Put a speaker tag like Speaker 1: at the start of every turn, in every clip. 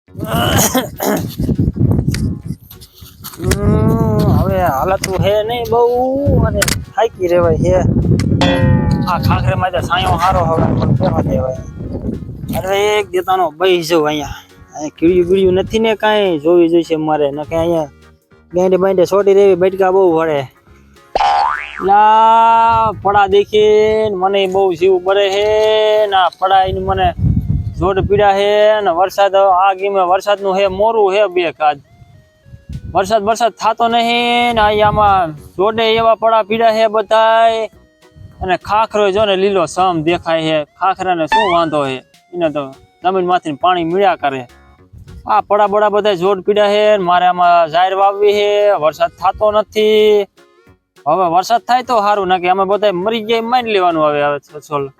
Speaker 1: હવે હાલતું હે નહીં બહુ અને થાકી રેવાય હે આ ખાખરે માં સાયો હારો હવે પણ કેવા દેવાય અરે એક દેતાનો બઈ જવું અહીંયા કીડ્યું બીડ્યું નથી ને કાંઈ જોવી જોઈશે મારે ન કે અહીંયા ગાંડે બાંડે છોડી રેવી બટકા બહુ વળે લા પડા દેખીને મને બહુ જીવ બરે હે ના પડાઈને મને જોડ પીડા હે ને વરસાદ આ ગીમે વરસાદનું હે મોરું હે બે કાજ વરસાદ થતો નહીં ને અહીંયામાં જોડે એવા પડા પીડા હે બધાય અને ખાખરો જો ને લીલો સમ દેખાય હે ખાખરાને શું વાંધો હે એને તો જમીન માંથી પાણી મળ્યા કરે આ પડા બડા બધા જોડ પીડા હે મારે આમાં જાહેર વાવવી હે વરસાદ થતો નથી હવે વરસાદ થાય તો સારું ના કે અમે બધા મરી ગયા માની લેવાનું હવે છોલ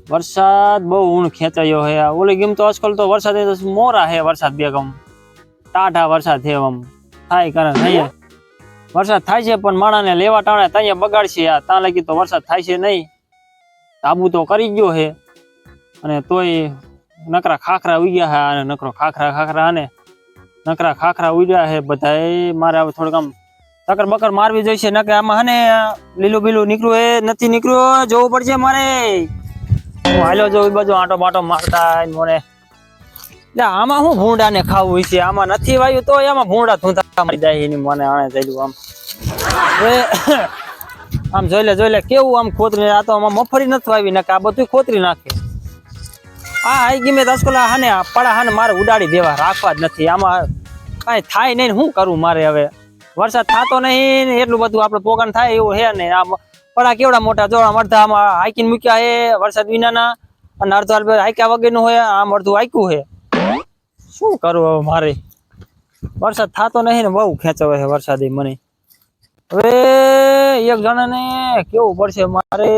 Speaker 1: વરસાદ બહુ ઊંઘ ખેંચાયો હે ઓલી ગેમ તો આજકાલ તો વરસાદ મોરા હે વરસાદ બે ગમ ટાઢા વરસાદ છે આમ થાય કરે નહીં વરસાદ થાય છે પણ માણાને લેવા ટાણે ત્યાં બગાડશે આ ત્યાં લગી તો વરસાદ થાય છે નહીં તાબુ તો કરી ગયો હે અને તોય નકરા ખાખરા ઉગ્યા હે અને નકરો ખાખરા અને નકરા ખાખરા ઉગ્યા હે બધા મારે હવે થોડુંક આમ ચક્કર બકર મારવી જોઈશે નકે આમાં હને લીલું બીલું નીકળ્યું એ નથી નીકળ્યું જોવું પડશે મારે હું હાલો જો એ બાજુ આંટો બાટો મારતા મને આમાં હું ભૂંડા ને ખાવું છે આમાં નથી વાયું તો આમાં ભૂંડા ધૂંધા મારી જાય એની મને આણે થયેલું આમ આમ જોઈ લે કેવું આમ ખોતરી આ તો આમાં મફરી નથી વાવી નાખે આ બધું ખોતરી નાખે આ આઈ ગમે દસકોલા હાને પડા હાને મારે ઉડાડી દેવા રાખવા જ નથી આમાં કાંઈ થાય નહીં શું કરું મારે હવે વરસાદ થતો નહીં ને એટલું બધું આપણે પોગાણ થાય એવું હે ને આ પડા કેવડા મોટા જોડા અડધા આમાં હાઈકીને મૂક્યા હે વરસાદ વિનાના અને અડધો હાઈક્યા વગરનું હોય આમ અડધું હાઈકું હે શું કરું હવે મારે વરસાદ થતો નહીં ને બહુ ખેંચાવે છે વરસાદ મને હવે એક જણાને કેવું પડશે મારે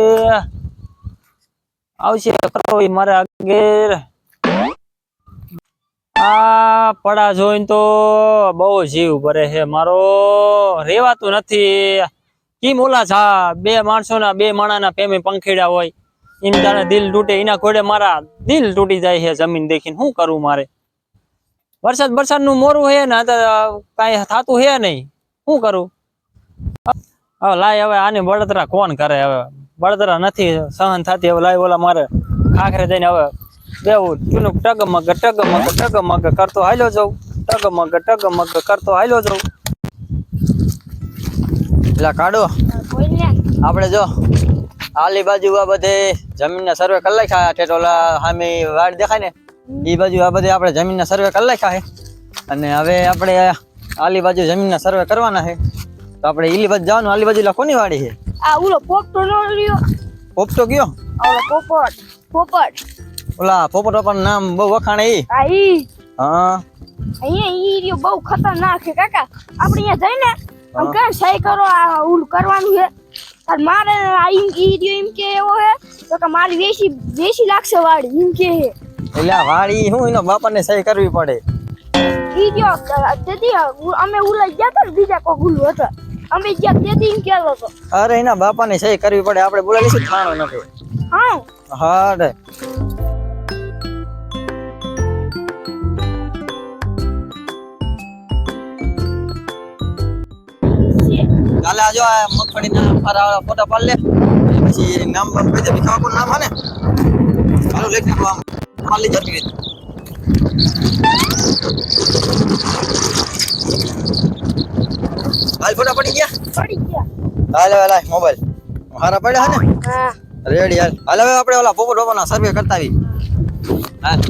Speaker 1: આવશે મારે આગળ આ પડા જોઈને તો બહુ જીવ ભરે છે મારો રેવાતું નથી કેમ ઓલા જા બે માણસોના બે માણાના પ્રેમે પંખેડા હોય એમ તારે દિલ તૂટે એના કોડે મારા દિલ તૂટી જાય છે જમીન દેખીને શું કરું મારે વરસાદ નું મોરું હે ને કઈ થતું હે નહીં શું કરું હવે લાય હવે આને બળતરા કોણ કરે હવે બળતરા નથી સહન થતી હવે લાય ઓલા મારે ખાખરે જઈને હવે દેવું ચૂનું ટગમગ કરતો હાલ્યો જાઉં ટગમગ કરતો હાલ્યો જાઉં એટલે કાઢો આપણે જો આલી બાજુ આ બધે જમીનના સર્વે કરી નાખ્યા ઠેઠોલા સામે વાડ દેખાય ને એ બાજુ આ બધે આપણે જમીનના સર્વે કરી નાખ્યા છે અને હવે આપણે આલી બાજુ જમીનના સર્વે કરવાના છે તો આપણે ઈલી બાજુ જવાનું આલી બાજુ કોની વાડી છે
Speaker 2: આ ઓલો પોપટો નો રહ્યો
Speaker 1: પોપટો ગયો
Speaker 2: ઓલો પોપટ
Speaker 1: ઓલા પોપટ પણ નામ બહુ વખાણે ઈ
Speaker 2: આ ઈ
Speaker 1: હા
Speaker 2: અહીંયા ઈ રહ્યો બહુ ખતરનાક છે કાકા આપણે અહીંયા જઈને આમ કાં સહી કરો આ ઉલ કરવાનું છે અને મારે આ ઈ રહ્યો એમ કે એવો છે તો કે મારી વેસી લાગશે વાડી એમ કે છે
Speaker 1: એટલે વાડી હું એનો બાપાને સહી કરવી પડે
Speaker 2: ઈ રહ્યો તેથી અમે ઉલાઈ ગયા હતા ને બીજા કોઈ ઉલું હતા અમે ગયા તેથી એમ કહેતો હતો
Speaker 1: અરે એના બાપાને સહી કરવી પડે આપણે બોલાવીશું ખાણો નથી
Speaker 2: હા
Speaker 1: હા રે કાલે આજો આ મગફળીના ફારા ફોટા પાડ લે પછી નામ કહી દે ખાવા કોણ નામ હે ને ચાલો લખી દો આમ ખાલી જતી હાલ ફોટા પડી ગયા હાલ હાલ મોબાઈલ હારા પડ્યા હે ને
Speaker 2: હા
Speaker 1: રેડી હાલ હવે આપણે ઓલા પોપટ બાપાના સર્વે કરતા આવી હાલ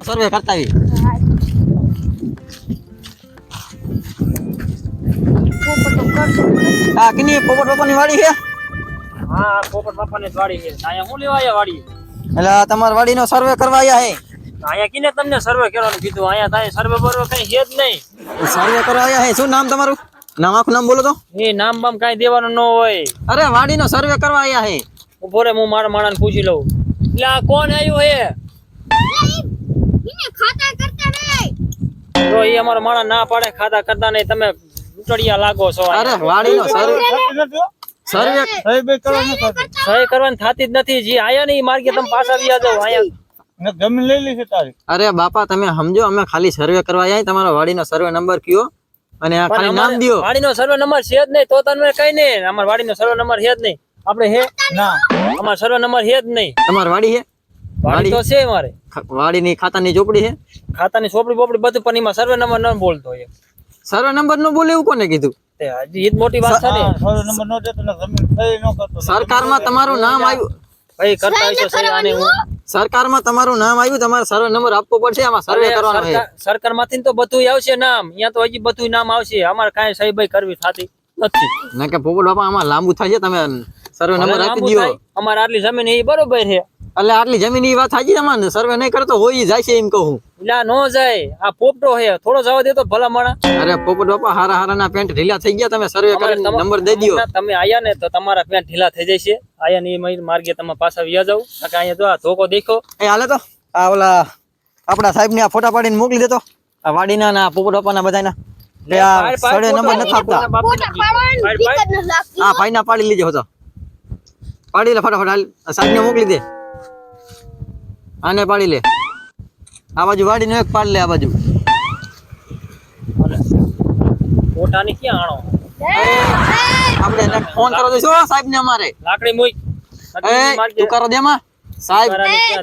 Speaker 1: સર્વે કરતા આવી હા કિની પોપટ બાપાની વાડી છે હા પોપટ બાપાની વાડી છે અહીંયા હું લેવા આયા વાડી એટલે તમાર વાડીનો સર્વે કરવા આયા હે અહીંયા કિને તમને સર્વે કરવાનું કીધું અહીંયા તાય સર્વે બરો કઈ છે જ નહીં સર્વે કરવા આયા હે શું નામ તમારું નામ આખું નામ બોલો તો એ નામ બામ કઈ દેવાનું ન હોય અરે વાડીનો સર્વે કરવા આયા હે ઉભો રે હું મારા માણાને પૂછી લઉં એટલે આ કોણ આવ્યું હે
Speaker 2: ઇને ખાતા કરતા નહીં
Speaker 1: તો એ અમારો માણા ના પાડે ખાતા કરતા નહીં તમે ઉટડિયા લાગો છો અરે વાડીનો
Speaker 3: સર્વે
Speaker 4: સહી બે કરો ને કરતો.
Speaker 1: સહી કરવાની થતી જ નથી. જે આયા ને એ માર્ગે તમે પાછા વ્યા જાવ આયા.
Speaker 4: ને જમીન લઈ લીધી તારી.
Speaker 3: અરે બાપા તમે સમજો અમે ખાલી સર્વે કરવા આવ્યા તમારો વાડીનો સર્વે નંબર કયો અને આ ખાલી નામ દ્યો.
Speaker 1: વાડીનો સર્વે નંબર છે જ નહીં તો તમને કઈ નહીં. અમાર વાડીનો સર્વે નંબર છે જ નહીં. આપણે હે
Speaker 4: ના
Speaker 1: અમાર સર્વે નંબર છે જ નહીં.
Speaker 3: તમારી વાડી છે
Speaker 1: વાડી તો છે મારે.
Speaker 3: વાડીની ખાતાની ચોપડી છે
Speaker 1: ખાતાની ચોપડી બોપડી બધું પણ એમાં સર્વે નંબર ન બોલતો એ.
Speaker 3: સર્વે નંબર નો બોલે એવું કોને કીધું?
Speaker 1: તે હજી ઈ જ મોટી વાત છે ને.
Speaker 4: હા, સર્વે નંબર નો દેતો ને જમીન સહી ન કરતો.
Speaker 3: સરકારમાં તમારું નામ આવ્યું
Speaker 1: ભાઈ કરતા હશો સહી આને હું.
Speaker 3: સરકારમાં તમારું નામ આવ્યું તમારે સર્વે નંબર આપવો પડશે આમાં સર્વે કરવાનો છે.
Speaker 1: સરકાર માંથી તો બધું આવશે નામ. અહીંયા તો હજી બધું નામ આવશે. અમારે કાંઈ સહી ભાઈ કરવી થતી નથી.
Speaker 3: ના કે પોપટ બાપા આમાં લાંબુ થાય છે તમે સર્વે નંબર આપી દો.
Speaker 1: અમારે આટલી જમીન એ બરોબર છે.
Speaker 3: એટલે આટલી જમીન ની વાત સાચી તમારે સર્વે નહીં કરતો હોય જાય છે એમ કહું.
Speaker 1: એટલે નો જાય. આ પોપટો છે થોડો જવા દે તો ભલા માણા.
Speaker 3: અરે પોપટ બાપા હારા હારા ના પેન્ટ ઢીલા થઈ ગયા તમે સર્વે કરીને નંબર દઈ દો.
Speaker 1: તમે આયા ને તો તમારા પેન્ટ ઢીલા થઈ જશે. આયા ને એ માર્ગે તમે પાછા વ્યા જાવ. અહીંયા જો આ ધોકો દેખો.
Speaker 3: એ હાલે તો આ ઓલા આપડા સાહેબ ને આ ફોટા પાડીને મોકલી દેતો આ વાડીના ના પોપટ બાપાના બધાના. એટલે આ સર્વે નંબર નથી આપતા.
Speaker 2: ફોટા પાડવાની બીક જ નથી લાગતી.
Speaker 3: હા ફાઈના પાડી લીજો તો પાડી લે ફટાફટ હાલ સાહેબ ને મોકલી દે. આને પાડી લે આ બાજુ વાડીનો એક પાડી લે આ બાજુ.
Speaker 1: પોતાની ક્યાં આણો
Speaker 3: આપણે એને ફોન કરો દઈશું સાહેબ ને અમારે.
Speaker 1: લાકડી મૂક.
Speaker 3: એ તું કરો દે માં સાહેબ.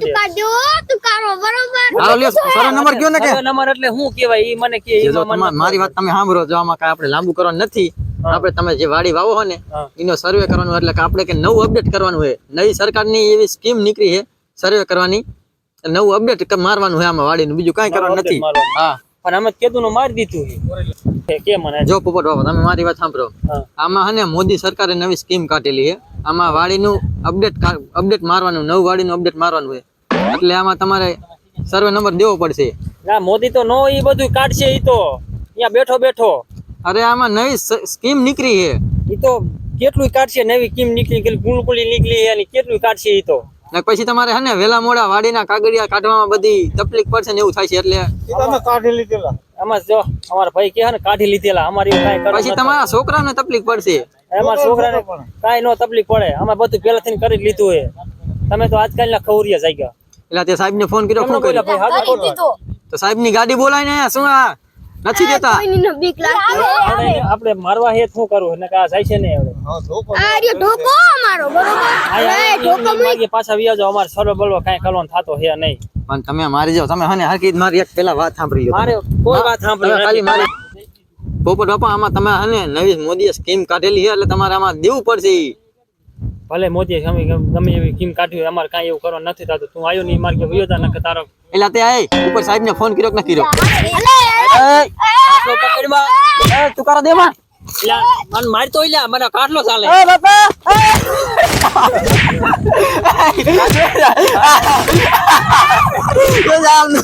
Speaker 2: તું કાઢો તું કાઢો બરોબર.
Speaker 3: હાલો લ્યો સર્વે નંબર કયો ને કે
Speaker 1: નંબર એટલે શું કહેવાય ઈ મને કે
Speaker 3: જો મારી વાત તમે સાંભળો જો આમાં કાંઈ આપણે લાંબુ કરવાનું નથી. આપણે તમે જે વાડી વાવો હો ને એનો સર્વે કરવાનું એટલે કે આપણે કે નવું અપડેટ કરવાનું હોય. નવી સરકારની એવી સ્કીમ નીકળી છે સર્વે કરવાની નવું અપડેટ મારવાનું હોય આમાં વાડીનું બીજું કાંઈ કરવાનું નથી. હા
Speaker 1: પણ અમે કેદું નું મારી દીધું છે કે મને
Speaker 3: જો પોપટ બાબા તમે મારી વાત સાંભળો. આમાં હે ને મોદી સરકારે નવી સ્કીમ કાઢેલી છે. આમાં વાડીનું અપડેટ મારવાનું નવું વાડીનું અપડેટ મારવાનું હોય એટલે આમાં તમારે સર્વે નંબર દેવો પડશે.
Speaker 1: ના મોદી તો નો ઈ બધું કાઢશે. ઈ તો અહીંયા બેઠો બેઠો.
Speaker 3: અરે આમાં નવી સ્કીમ નીકળી છે
Speaker 1: ઈ તો કેટલું કાઢશે. નવી સ્કીમ નીકળી ગઈ ગુલગુલી નીકળી છે અને કેટલું કાઢશે ઈ તો.
Speaker 3: ને પછી તમારે હે ને વેલા મોડા વાડીના કાગળિયા કાઢવામાં બધી તકલીફ પડશે ને એવું થાય છે એટલે
Speaker 4: ઈ તો અમે કાઢી લીધેલા.
Speaker 1: આમાં જો અમારા ભાઈ કે ને કાઢી લીધેલા. અમારે એવું કાંઈ કરવું
Speaker 3: પછી
Speaker 1: નથી.
Speaker 3: તમારા છોકરાને તકલીફ પડશે.
Speaker 1: અમારા છોકરાને કાંઈ નો તકલીફ પડે. અમે બધું પહેલાથી કરી જ લીધું છે. તમે તો આજકાલના ખવરિયા થઈ ગયા.
Speaker 3: એટલે તે સાહેબ ને ફોન કર્યો શું કર્યું
Speaker 1: ભાઈ હાથ
Speaker 2: કરી દીધો.
Speaker 3: તો સાહેબ ની ગાડી બોલાય ને શું આ નથી દેતા.
Speaker 2: કોઈની ન બીક લાગતી.
Speaker 1: આપણે મારવા હે શું કરવું એને કા જાય છે ને હવે.
Speaker 4: હા ધોકો.
Speaker 2: આ રહ્યો ઢોકો અમારો બરોબર. એ ઢોકો
Speaker 1: માગે પાછા વ્યા જાવ. અમારે સર્વ બળવો કાંઈ કરવાનું થતો હે નહીં.
Speaker 3: પણ તમે મારી જાવ તમે હને હરકી મારી એક પેલા વાત સાંભળી લો.
Speaker 1: મારે કોઈ વાત સાંભળી
Speaker 3: ખાલી
Speaker 1: નથી.
Speaker 3: મારી પોપટ બાપા આમાં તમે હને નવી મોદીએ સ્કીમ કાઢેલી છે એટલે તમારે આમાં દેવું પડશે. ઈ
Speaker 1: ભલે મોદી ગમે એવી સ્કીમ કાઢી હોય અમારે કાંઈ એવું કરવાનું નથી થતું. તું આવ્યો નહીં માર્ગે વ્યો જા નકર તારો
Speaker 3: એટલે તે આય ઉપર સાહેબ ને ફોન કર્યો કે ન કર્યો?
Speaker 1: કાટલો પકડમાં.
Speaker 3: એ તું કરો દે માં.
Speaker 1: લા મન મારતો ઈલા મને કાટલો ચાલે.
Speaker 3: એ બાપા એ જામ ન